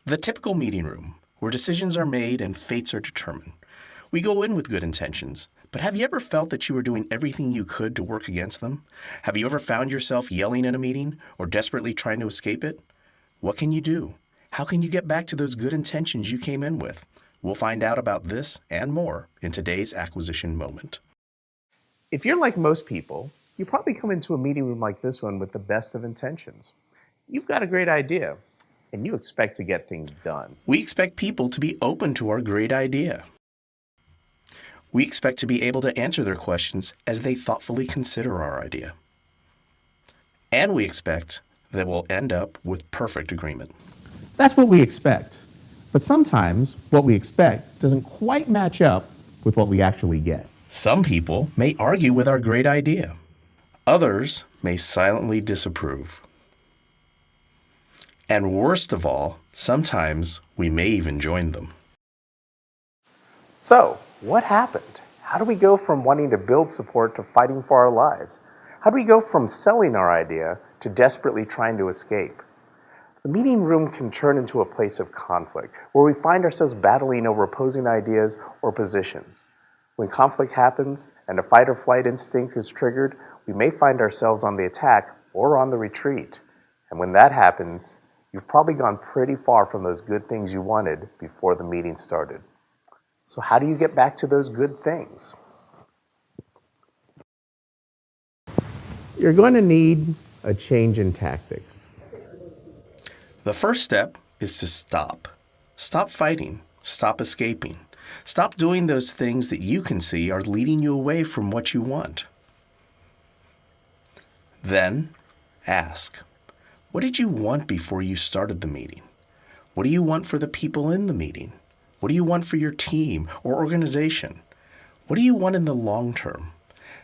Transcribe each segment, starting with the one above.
The typical meeting room, where decisions are made and fates are determined. We go in with good intentions, but have you ever felt that you were doing everything you could to work against them? Have you ever found yourself yelling at a meeting or desperately trying to escape it? What can you do? How can you get back to those good intentions you came in with? We'll find out about this and more in today's acquisition moment. If you're like most people, you probably come into a meeting room like this one with the best of intentions. You've got a great idea, and you expect to get things done. We expect people to be open to our great idea. We expect to be able to answer their questions as they thoughtfully consider our idea. And we expect that we'll end up with perfect agreement. That's what we expect. But sometimes what we expect doesn't quite match up with what we actually get. Some people may argue with our great idea. Others may silently disapprove. And worst of all, sometimes we may even join them. So, what happened? How do we go from wanting to build support to fighting for our lives? How do we go from selling our idea to desperately trying to escape? The meeting room can turn into a place of conflict, where we find ourselves battling over opposing ideas or positions. When conflict happens and a fight or flight instinct is triggered, we may find ourselves on the attack or on the retreat. And when that happens, you've probably gone pretty far from those good things you wanted before the meeting started. So how do you get back to those good things? You're going to need a change in tactics. The first step is to stop. Stop fighting. Stop escaping. Stop doing those things that you can see are leading you away from what you want. Then, ask, what did you want before you started the meeting? What do you want for the people in the meeting? What do you want for your team or organization? What do you want in the long term?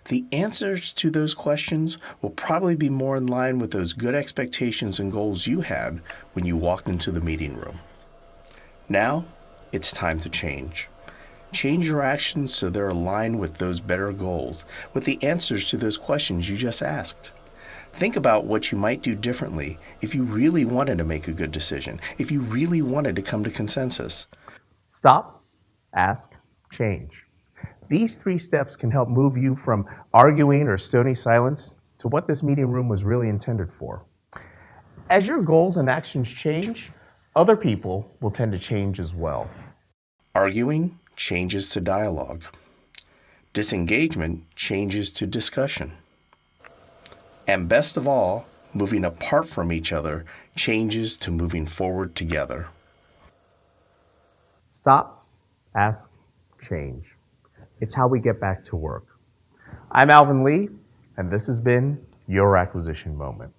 The answers to those questions will probably be more in line with those good expectations and goals you had when you walked into the meeting room. Now, it's time to change. Change your actions so they're aligned with those better goals, with the answers to those questions you just asked. Think about what you might do differently if you really wanted to make a good decision, if you really wanted to come to consensus. Stop, ask, change. These 3 steps can help move you from arguing or stony silence to what this meeting room was really intended for. As your goals and actions change, other people will tend to change as well. Arguing changes to dialogue. Disengagement changes to discussion. And best of all, moving apart from each other changes to moving forward together. Stop, ask, change. It's how we get back to work. I'm Alvin Lee, and this has been Your Acquisition Moment.